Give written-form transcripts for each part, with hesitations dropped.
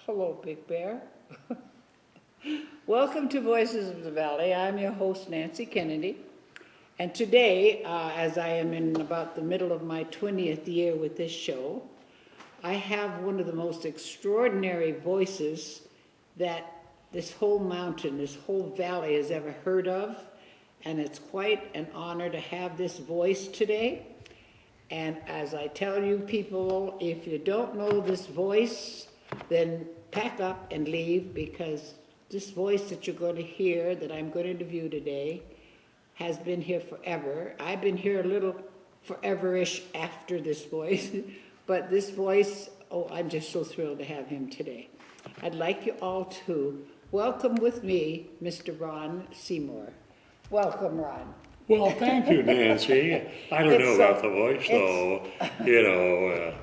Hello, Big Bear. Welcome to Voices of the Valley. I'm your host, Nancy Kennedy. And today, as I am in about the middle of my 20th year with this show, I have one of the most extraordinary voices that this whole mountain, this whole valley has ever heard of. And it's quite an honor to have this voice today. And as I tell you people, if you don't know this voice, then pack up and leave, because this voice that you're going to hear, that I'm going to interview today, has been here forever. I've been here a little forever-ish after this voice, but this voice, oh, I'm just so thrilled to have him today. I'd like you all to welcome with me Mr. Ron Seymour. Welcome, Ron. Well, thank you, Nancy. I don't know about the voice, though.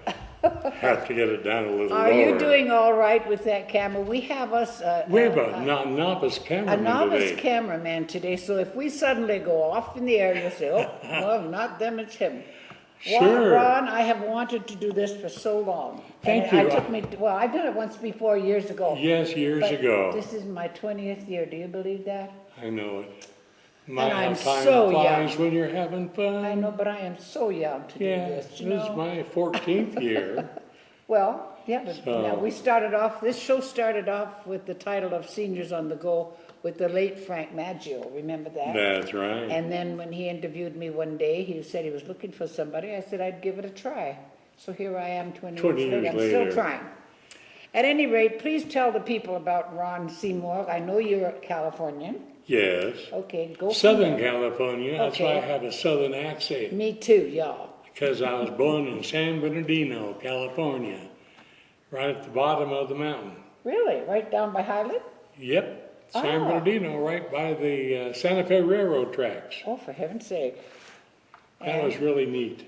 Have to get it down a little lower. Are you doing all right with that camera? We have us... we have a novice cameraman today. A novice today. Cameraman today, so if we suddenly go off in the air, you'll say, oh, well, not them, it's him. Sure. Ron, I have wanted to do this for so long. Thank you. I did it once before, years ago. Yes, years ago. This is my 20th year. Do you believe that? I know it. I'm time so flies young. when you're having fun. I know, but I am so young to do this. This is my 14th year. Well, yeah, but now we started off, this show started off with the title of Seniors on the Go with the late Frank Maggio. Remember that? That's right. And then when he interviewed me one day, he said he was looking for somebody. I said I'd give it a try. So here I am 20 years later. I'm still trying. At any rate, please tell the people about Ron Seymour. I know you're a Californian. Yes. Okay, go Southern California. That's Okay. why I have a southern accent. Me too, y'all. Because I was born in San Bernardino, California, right at the bottom of the mountain. Really? Right down by Highland? Yep, San Bernardino, right by the Santa Fe Railroad tracks. Oh, for heaven's sake. That was really neat.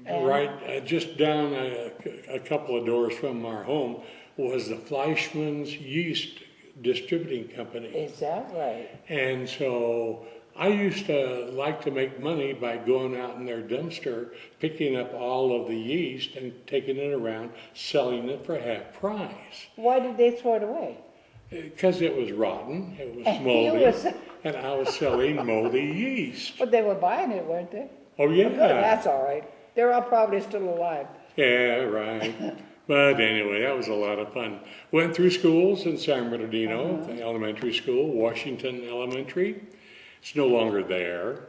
Right, just down a couple of doors from our home was the Fleischmann's Yeast Distributing Company. Is that right? And so I used to like to make money by going out in their dumpster, picking up all of the yeast and taking it around, selling it for half price. Why did they throw it away? Because it was rotten, it was moldy, and I was selling moldy yeast. But they were buying it, weren't they? Oh, yeah. Good, that's all right. They're all probably still alive. Yeah, right. But anyway, that was a lot of fun. Went through schools in San Bernardino, the elementary school, Washington Elementary. It's no longer there.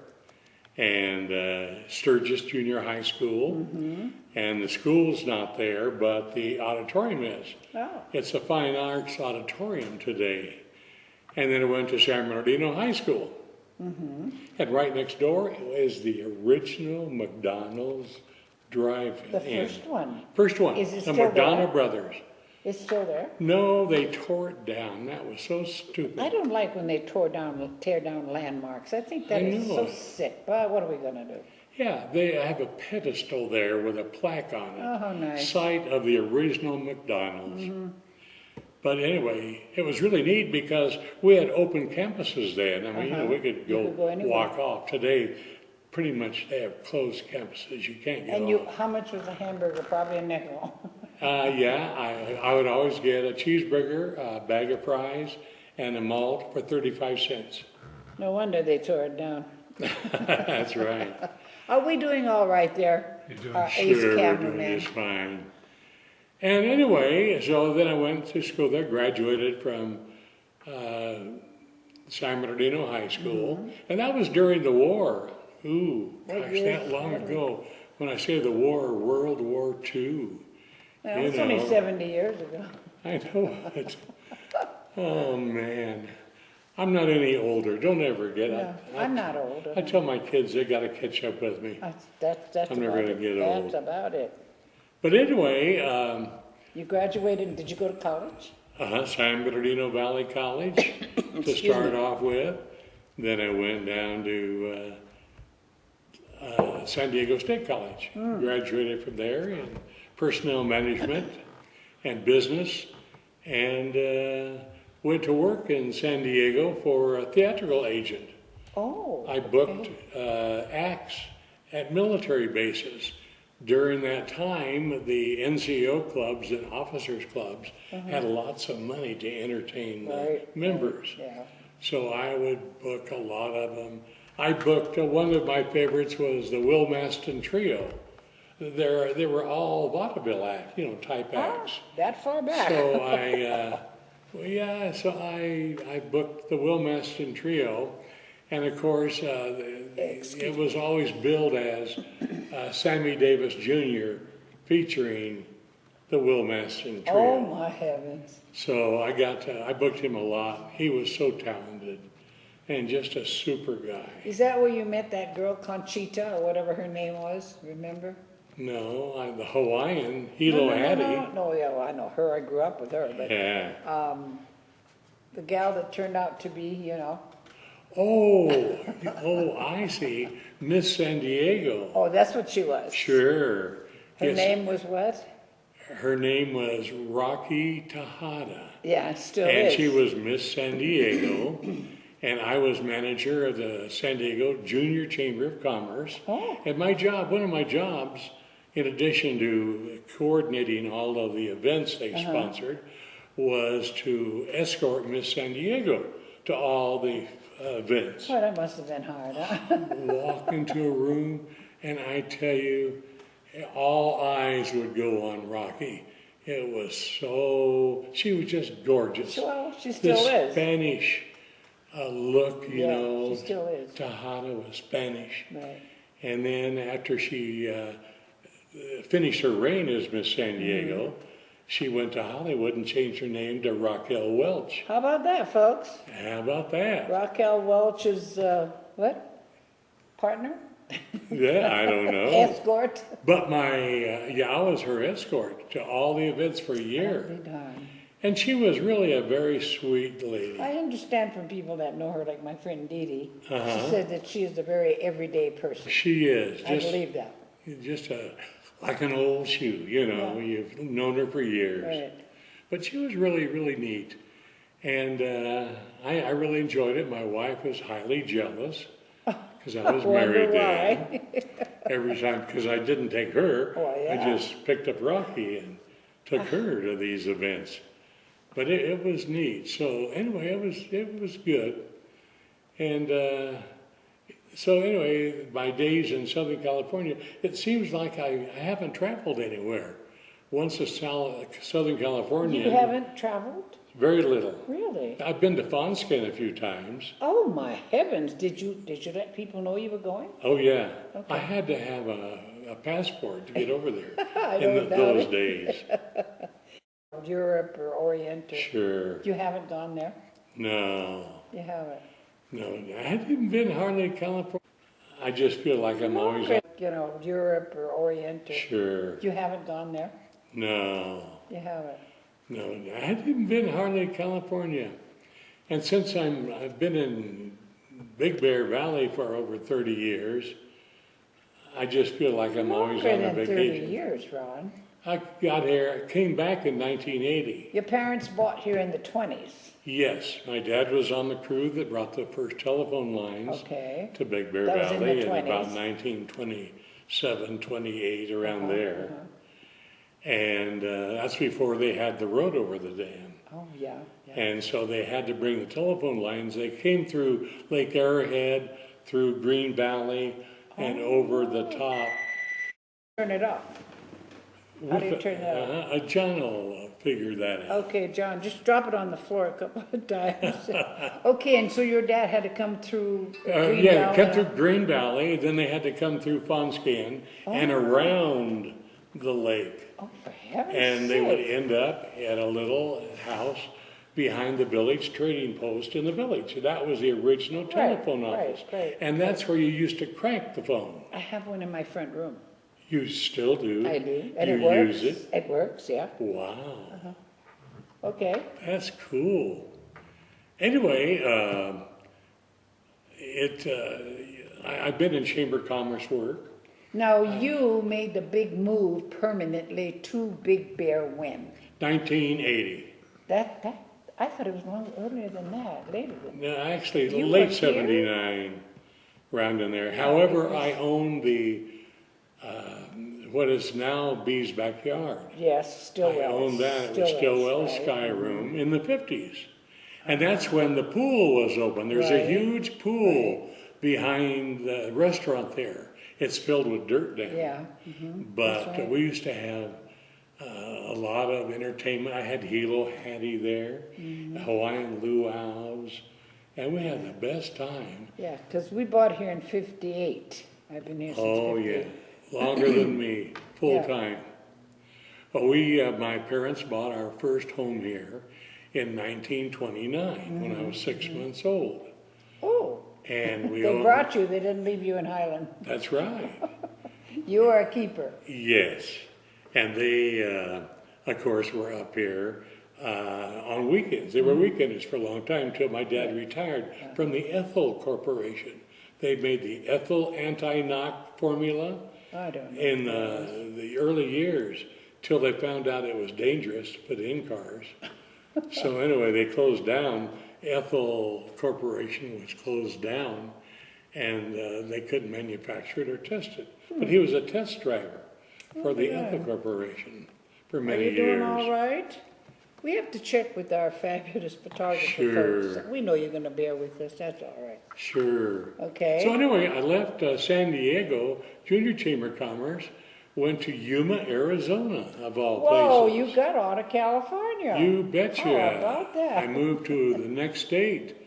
And Sturgis Junior High School. And the school's not there, but the auditorium is. Oh. It's a fine arts auditorium today. And then I went to San Bernardino High School. And right next door is the original McDonald's drive-in. The first one. First one. Is it the still McDonough there? Brothers. It's still there? No, they tore it down. That was so stupid. I don't like when they tear down landmarks. I think that is so sick. But what are we going to do? Yeah, they have a pedestal there with a plaque on it. Oh, how nice. Site of the original McDonald's. But anyway, it was really neat because we had open campuses then. I mean, we could go walk off. Today, pretty much they have closed campuses. You can't get off. How much was a hamburger? Probably a nickel. I would always get a cheeseburger, a bag of fries, and a malt for 35 cents. No wonder they tore it down. That's right. Are we doing all right there? Sure, we're doing just fine. And anyway, so then I went to school there, graduated from San Bernardino High School, and that was during the war. Ooh, gosh, that long ago. When I say the war, World War II. Well, it's only 70 years ago. I know it. Oh, man. I'm not any older. Don't ever get it. I'm not old. I tell my kids they got to catch up with me. That's I'm never going to get old. That's about it. But anyway... you graduated, did you go to college? San Bernardino Valley College to start off with. Then I went down to San Diego State College. Graduated from there in personnel management and business, and went to work in San Diego for a theatrical agent. Oh, I booked acts at military bases during that time, the NCO clubs and officers clubs had lots of money to entertain the members. Yeah. So I would book a lot of them. I booked, one of my favorites was the Will Maston Trio. They were all vaudeville type acts. That far back. So I booked the Will Maston Trio, and of course it was always billed as Sammy Davis Jr. featuring the Will Maston Trio. Oh my heavens. So I booked him a lot. He was so talented and just a super guy. Is that where you met that girl Conchita or whatever her name was? Remember? No, the Hawaiian, Hilo Hattie. No, yeah, well, I know her. I grew up with her. But Yeah. the gal that turned out to be, Oh, I see. Miss San Diego. Oh, that's what she was. Sure. Her Yes. name was what? Her name was Rocky Tejada. Yeah, it still And is. she was Miss San Diego. And I was manager of the San Diego Junior Chamber of Commerce. Oh. And one of my jobs, in addition to coordinating all of the events they sponsored, was to escort Miss San Diego to all the events. Boy, that must have been hard, huh? Walk into a room, and I tell you, all eyes would go on Rocky. It was she was just gorgeous. Well, she still This is. Spanish look, She still is. Tejada was Spanish. Right. And then after she finished her reign as Miss San Diego, she went to Hollywood and changed her name to Raquel Welch. How about that, folks? How about that? Raquel Welch's, what? Partner? Yeah, I don't know. Escort? But I was her escort to all the events for a year. I'll be darned. And she was really a very sweet lady. I understand from people that know her, like my friend Dee Dee, Uh-huh. she said that she is a very everyday person. She is I believe that. just like an old shoe, You've known her for years. Right. But she was really, really neat. And I really enjoyed it. My wife was highly jealous because I was married then. Every time, because I didn't take her, Oh, yeah. I just picked up Rocky and took her to these events. But it was neat. So anyway, it was good. And so anyway, my days in Southern California, it seems like I haven't traveled anywhere. Once to Southern California. You haven't traveled? Very little. Really? I've been to Fonskin a few times. Oh my heavens! Did you let people know you were going? Oh yeah, Okay. I had to have a passport to get over there I in don't doubt those it. days. Europe or Orient? Or, Sure. You haven't gone there? No, You haven't. no, I haven't been hardly to California. I just feel like I'm always. Europe or Orient? Or, Sure. You haven't gone there? No, You haven't. no, I haven't been hardly to California, and since I've been in Big Bear Valley for over 30 years, I just feel like I'm always Longer on a than 30 vacation. years, Ron. I got here, came back in 1980. Your parents bought here in the 20s. Yes, my dad was on the crew that brought the first telephone lines Okay. to Big Bear That was in the Valley in about 20s. 1927, 28, around Uh-huh, there. And that's before they had the road over the dam. Oh, yeah. Yeah. And so they had to bring the telephone lines. They came through Lake Arrowhead, through Green Valley, and over the top. Turn it up. How do you turn that up? John will figure that out. Okay, John, just drop it on the floor a couple of times. Okay, and so your dad had to come through Green Yeah, Valley? come through Green Valley, then they had to come through Fonskin and around the lake. Oh, for heaven's And they would sake. end up at a little house behind the village trading post in the village. That was the original telephone office. right. And that's where you used to crank the phone. I have one in my front room. You still do. I do. And You it works. use it. It works, yeah. Wow. Okay. That's cool. Anyway, I've been in Chamber of Commerce work. Now, you made the big move permanently to Big Bear when? 1980. I thought it was long earlier than that, later than that. No, actually, You late were here? 79, around in there. However, I owned the what is now Bee's Backyard. Yes, Stillwell. I owned that. It was Stillwell's right? Sky Room in the 50s. And that's when the pool was open. There's a Right. huge pool behind the restaurant there. It's filled with dirt now. Yeah. But That's right. we used to have a lot of entertainment. I had Hilo Hattie there, Hawaiian Luau's, and we had the best time. Yeah, because we bought here in 58. I've been here since Oh, 58. yeah. Longer than me, full Yeah. time. But my parents bought our first home here in 1929 when I was 6 months old. Oh, And we they owned, brought you. They didn't leave you in Highland. that's right. You were a keeper. Yes. And they, of course, were up here on weekends. They were weekenders for a long time until my dad retired from the Ethel Corporation. They made the Ethel anti-knock formula I don't know. in the early years till they found out it was dangerous to put in cars. So anyway, they closed down. Ethel Corporation was closed down, and they couldn't manufacture it or test it. But he was a test driver for the Ethel Corporation for Are many you doing years. all right? We have to check with our fabulous photographer Sure. folks. We know you're going to bear with us. That's all right. Sure. Okay. So anyway, I left San Diego Junior Chamber of Commerce, went to Yuma, Arizona, of all Whoa, places. you got out of California. You betcha. How about that? I moved to the next state,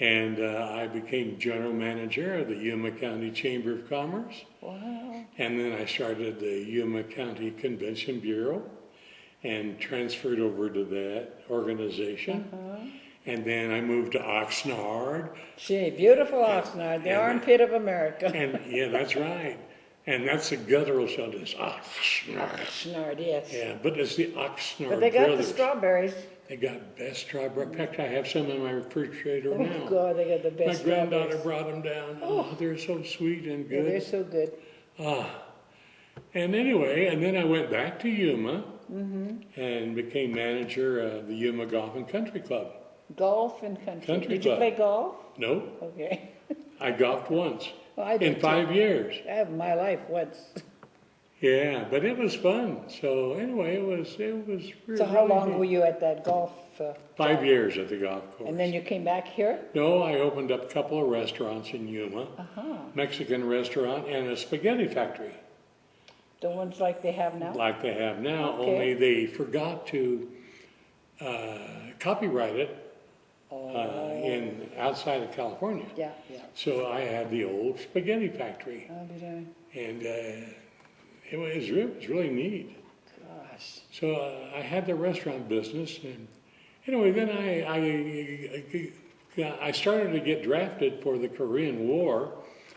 and I became general manager of the Yuma County Chamber of Commerce. Wow. And then I started the Yuma County Convention Bureau and transferred over to that organization. And then I moved to Oxnard. Gee, beautiful Oxnard, the and- armpit of America. And yeah, that's right. And that's a guttural sound. It's Oxnard. Oxnard, yes. Yeah, but it's the Oxnard But they got brothers. the strawberries. They got best strawberry. In fact, I have some in my refrigerator Oh, now. God, they got the My best granddaughter strawberries. brought them down. Oh, they're so sweet and Yeah, they're good. so good. And anyway, and then I went back to Yuma and became manager of the Yuma Golf and Country Club. Golf and country. Country Did you club. play golf? No, Okay. I golfed once Well, I did in 5 years. I have my life once. Yeah, but it was fun. So anyway, it was really. So how long neat. were you at that golf? 5 years at the golf course. And then you came back here? No, I opened up a couple of restaurants in Yuma, Mexican restaurant and a spaghetti factory, The ones like they have now? like they have now. Okay. Only they forgot to copyright it in outside of California. Yeah, yeah. So I had the old spaghetti factory, I'll be doing. and it was really neat. Gosh. So I had the restaurant business, and anyway, then I started to get drafted for the Korean War.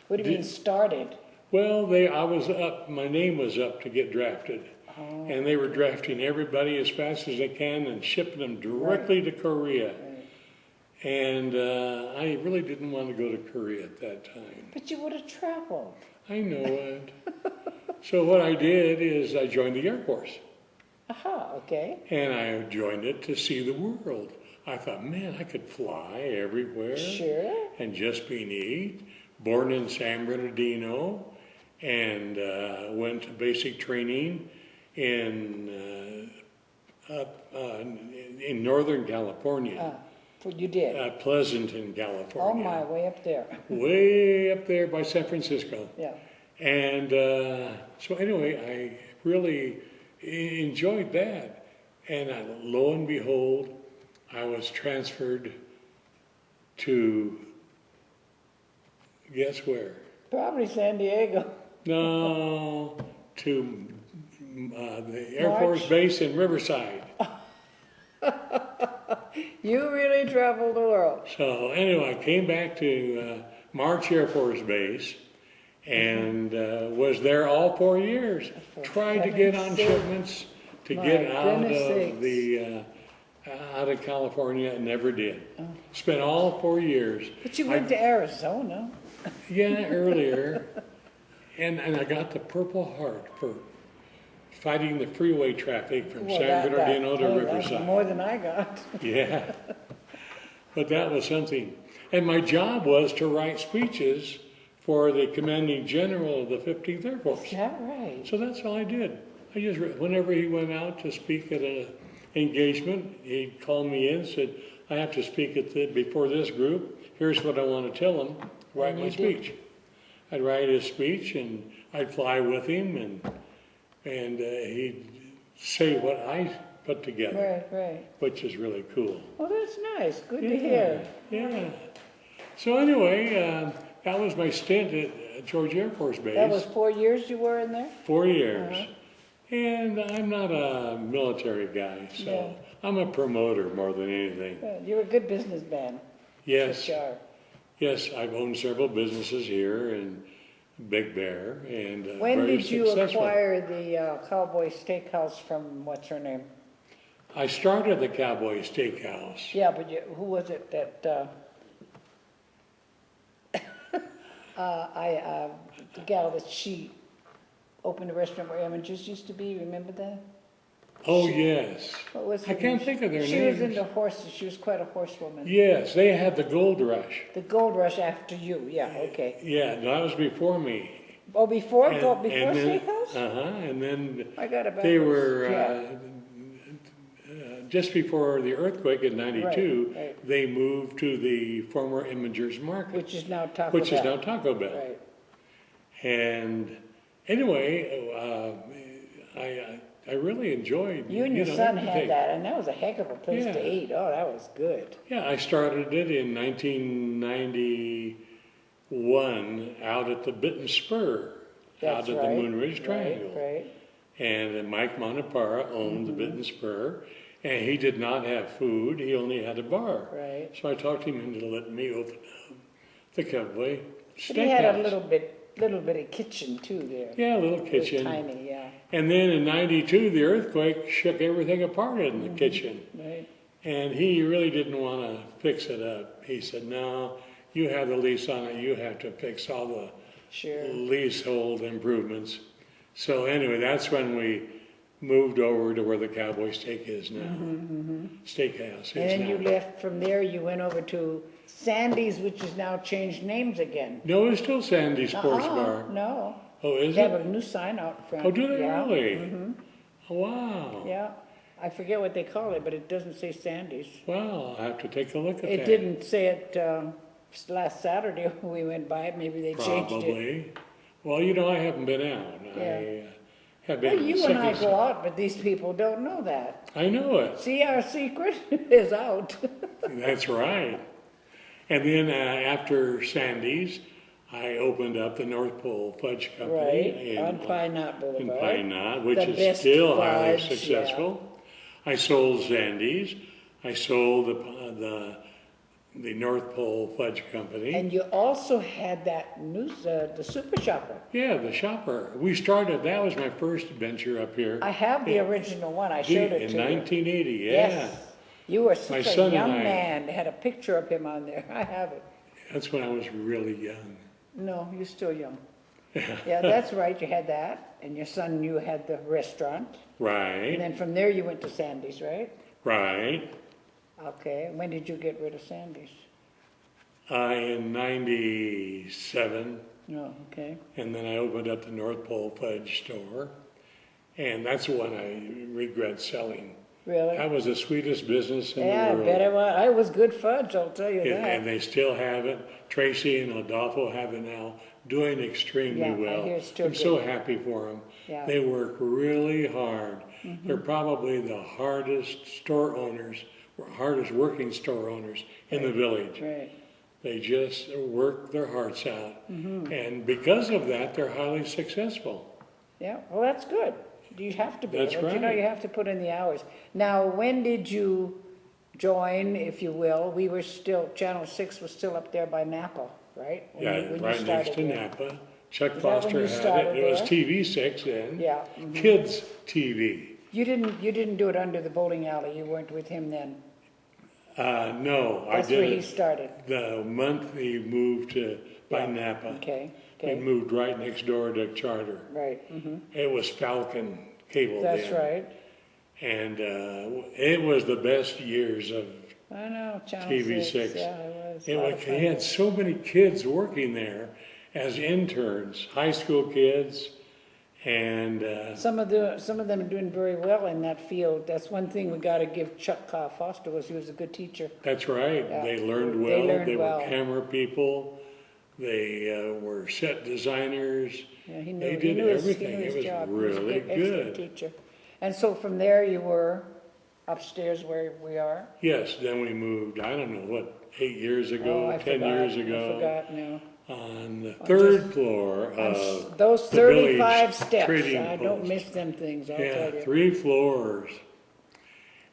What do you mean started? Well, my name was up to get drafted, and they were drafting everybody as fast as they can and shipping them directly to Korea. Right. And I really didn't want to go to Korea at that time. But you would have traveled. I know it. So what I did is I joined the Air Force. Aha, okay. And I joined it to see the world. I thought, man, I could fly everywhere Sure. and just be neat. Born in San Bernardino and went to basic training in Northern California, What you did. Pleasanton, Oh California. my, way up there. Way up there by San Francisco. Yeah. And so anyway, I really enjoyed that. And lo and behold, I was transferred to, guess where? Probably San Diego. No, to the Air March? Force Base in Riverside. You really traveled the world. So anyway, I came back to March Air Force Base and was there all 4 years. Tried to get on heaven's sake. shipments to My get out goodness of sakes. the out of California and never did. Spent all 4 years. But you went to Arizona. Yeah, earlier. And I got the Purple Heart for fighting the freeway traffic from Well, San Bernardino to that's Riverside. more than I got. Yeah. But that was something. And my job was to write speeches for the commanding general of the 15th Air Force. Is that right? So that's all I did. Whenever he went out to speak at an engagement, he'd call me in and said, I have to speak before this group. Here's what I want to tell them. Write my speech. I'd write his speech, and I'd fly with him, and he'd say what I put together. Right. Which is really cool. Well, that's nice. Good to hear. Yeah. So anyway, that was my stint at George Air Force Base. That was 4 years you were in there? 4 years. And I'm not a military guy, so I'm a promoter more than anything. You're a good businessman. Yes. Sure. Yes, I've owned several businesses here in Big Bear, and When very did you successful. acquire the Cowboy Steakhouse from, what's her name? I started the Cowboy Steakhouse. Yeah, but who was it that, the gal that she opened a restaurant where Images used to be, remember that? Oh, yes. What was I her can't name? think of their She was names. into horses, she was quite a horsewoman. Yes, they had the Gold Rush. The Gold Rush after you, yeah, okay. Yeah, that was before me. Oh, before And Steakhouse? and then I got it they backwards. were, Yeah. just before the earthquake in 92, right. they moved to the former Imagers Market, Which is now Taco Bell. which is now Taco Bell. Right. And anyway, I really enjoyed. You and your son had everything. that, and that was a heck of a place Yeah. to eat. Oh, that was good. Yeah, I started it in 1991 out at the Bitten Spur, That's out at right. the Moon Ridge Triangle. Right. And Mike Montepara owned the Bitten Spur, and he did not have food, he only had a bar. Right. So I talked him into letting me open up the Cowboy But he had a Steakhouse. little bit of kitchen too there. Yeah, a little It was kitchen. tiny, yeah. And then in 92, the earthquake shook everything apart in the kitchen. Right. And he really didn't want to fix it up. He said, no, you have the lease on it. You have to fix all the Sure. leasehold improvements. So anyway, that's when we moved over to where the Cowboy Steak is now. Steakhouse is And then now. you left from there, you went over to Sandy's, which has now changed names again. No, it's still Sandy Sports Bar. No. Oh, is They have it? a new sign out front. Oh, do they Yeah. really? Oh, wow. Yeah. I forget what they call it, but it doesn't say Sandy's. Well, I'll have to take a look at It that. didn't say it last Saturday when we went by it. Maybe they changed it. Probably. Well, you know, I haven't been out. Yeah. I have Well, been you sick and I as- go out, but these people don't know that. I know it. See, our secret is out. That's right. And then after Sandy's, I opened up the North Pole Fudge Company Right, on Pine Knot in Boulevard. Pine Knot, which The is best still highly fudge, successful. I sold Sandy's. I sold the North Pole Fudge Company. And you also had that the Super Shopper. Yeah, the shopper. We started, that was my first venture up here. I have the original one. I showed it in to you. 1980, yeah. Yes. You were My such son a and young I- man. They had a picture of him on there. I have it. That's when I was really young. No, you're still young. Yeah, that's right. You had that. And your son, you had the restaurant. And Right, then from there you went to Sandy's, right? right. Okay. When did you get rid of Sandy's? In 97, No, okay. and then I opened up the North Pole Fudge store, and that's the one I regret selling. Really? That was the sweetest business in Yeah, I the world. bet it was. I was good fudge, I'll tell you And that. they still have it. Tracy and Adolfo have it now, doing extremely Yeah, I well. hear it's still I'm so good. happy for them. Yeah. Mm-hmm. They work really hard. They're probably the hardest store owners, hardest working store owners in the village. Right. They just work their hearts out. And because of that, they're highly successful. Yeah, well, that's good. You have to be. That's but you know, right. you have to put in the hours. Now, when did you join, if you will? We were still, Channel 6 was still up there by Napa, right? When Yeah, you- when you right next started to there. Napa. Chuck Is that when Foster you had started it. It was there? TV6 then. Yeah. Kids TV. You didn't do it under the bowling alley. You weren't with him then. No, I That's did where he it started. the month he moved to by Yeah. Napa. Okay, We okay, moved right next door to Charter. right. It was Falcon Cable That's then. right. And it was the best years of I know, Channel TV6. 6. Yeah, it was. it. A lot Was, of he fun. had so many kids working there, as interns, high school kids, and Some of them are doing very well in that field. That's one thing we got to give Chuck Foster, was he was a good teacher. that's right. Yeah. They learned They well. learned They well. were camera people. They were set designers. Yeah, he knew, They he did knew his, everything. he knew his It was job. He was a really excellent good. teacher. And so from there you were upstairs where we are. Yes, then we moved, I don't know, what, 8 years ago, Oh, I 10 forgot. years I ago, forgot now. on the third floor On of those the village 35 steps, trading I don't post. miss them things, I'll Yeah, tell you. 3 floors.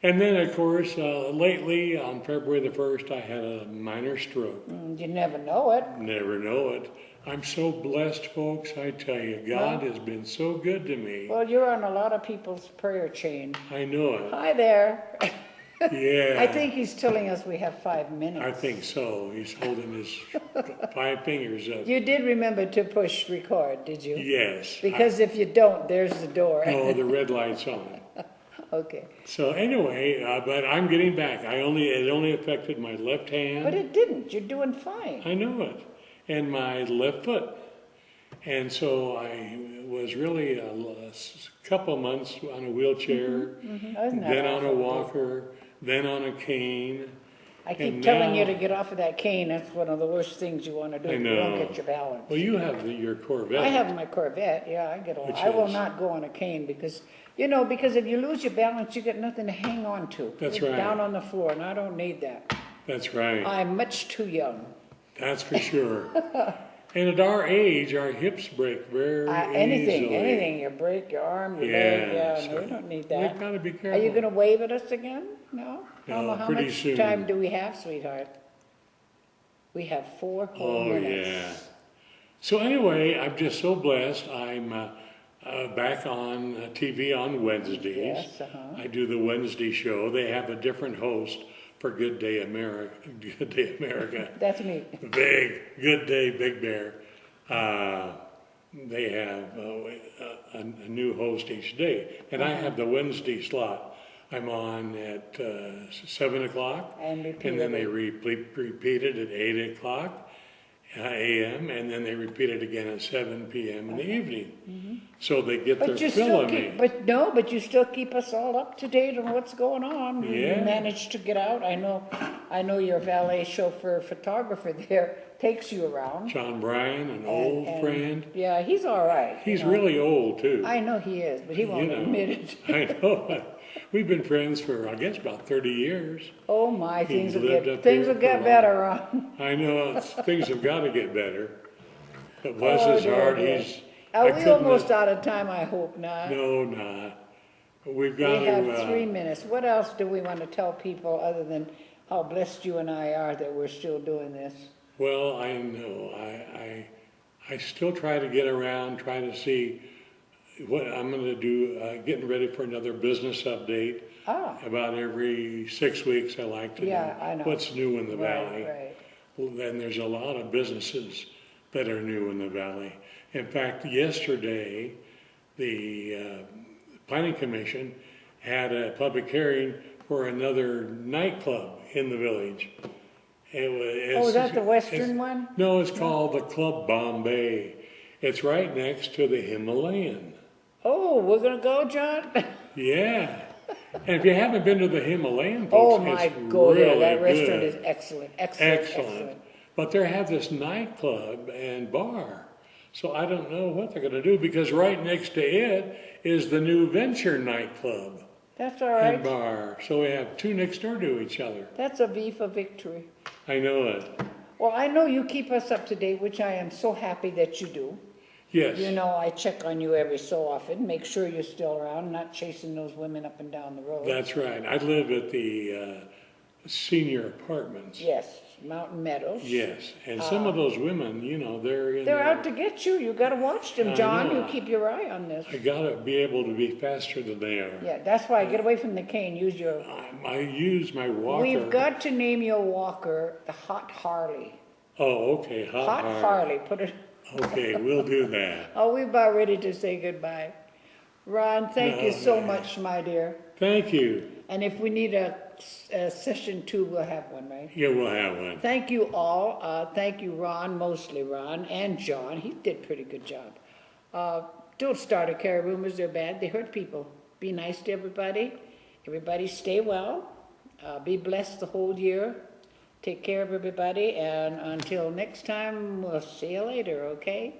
And then, of course, lately, on February the 1st, I had a minor stroke. You never know it. Never know it. I'm so blessed, folks, I tell you. God Well- has been so good to me. Well, you're on a lot of people's prayer chain. I know it. Hi there. Yeah. I think he's telling us we have 5 minutes. I think so. He's holding his 5 fingers up. You did remember to push record, did you? Yes. Because if you don't, there's the door. No, the red light's on. Okay. So anyway, but I'm getting back. It only affected my left But hand. it didn't. You're doing fine. I know it. And my left foot. And so I was really a couple months on a wheelchair, Isn't that then on a awful? walker, then on a cane. I keep and telling you now- to get off of that cane. That's one of the worst things you want to do. I You don't know. get your balance. Well, you have your Corvette. I have my Corvette. Yeah, I get on. Which I will is- not go on a cane because, because if you lose your balance, you get nothing to hang on to. That's You're right. down on the floor, and I don't need that. That's right. I'm much too young. That's for sure. And at our age, our hips break very Anything, easily. anything. You break your arm, your leg. Yeah, so no, we don't need We've that. got to be Are careful. you going to wave at us again? No? No, How pretty much soon. time do we have, sweetheart? We have 4 whole Oh, minutes. yeah. So anyway, I'm just so blessed. I'm back on TV on Wednesdays. Yes, I do the Wednesday show. They have a different host for Good Day America. Good Day America. That's me. Good Day Big Bear. They have a new host each day, and I have the Wednesday slot. I'm on at 7 o'clock, And and then they repeatedly. repeat it at 8 o'clock a.m., and then they repeat it again at 7 p.m. in the evening. So they get their But you fill still of me. keep, but you still keep us all up to date on what's going on. You Yeah. managed to get out. I know your valet chauffeur photographer there takes you around. John Bryan, an old And- friend. Yeah, he's all right. He's really old, too. I know he is, but he won't know. admit it. I know. We've been friends for, I guess, about 30 years. Oh my, He things will lived get up things here will for a get while. better, Ron. I know things have got to get better. But bless Oh, his dear, heart, dear. he's. Are I we couldn't almost have- out of time? I hope not. No, not. But we've We got have to. 3 minutes. What else do we want to tell people other than how blessed you and I are that we're still doing this? Well, I know. I still try to get around, try to see what I'm going to do. Getting ready for another business update. Ah, About every 6 weeks, I like to Yeah, know I know. what's new in the valley. right. Well, then there's a lot of businesses that are new in the valley. In fact, yesterday, the Planning Commission had a public hearing for another nightclub in the village. Oh, is that the western one? No, it's called the Club Bombay. It's right next to the Himalayan. Oh, we're gonna go, John? Yeah. And if you haven't been to the Himalayan, Oh folks, my it's God, really that restaurant good. is excellent, excellent, Excellent. But they have this nightclub and bar. So I don't know what they're going to do because right next to it is the new Venture nightclub That's all and right. bar. So we have two next door to each other. That's a V for victory. I know it. Well, I know you keep us up to date, which I am so happy that you do. Yes. You know, I check on you every so often, make sure you're still around, not chasing those women up and down the road. That's right. I live at the senior apartments. Yes, Mountain Meadows. Yes. And some of those women, you know, they're in They're there. out to get you. You gotta watch them, I John. know. You keep your eye on this. I got to be able to be faster than they are. Yeah, that's why. Get away from the cane. Use your... I use my walker. We've got to name your walker the Hot Harley. Oh, okay. Hot Harley. Put it... Okay, we'll do that. Oh, we're about ready to say goodbye. Ron, thank you so No, much, my dear. Thank you. And if we need a session 2, we'll have one, right? Yeah, we'll have one. Thank you all. Thank you, Ron, mostly Ron, and John. He did a pretty good job. Don't start or carry rumors. They're bad. They hurt people. Be nice to everybody. Everybody stay well. Be blessed the whole year. Take care of everybody. And until next time, we'll see you later, okay?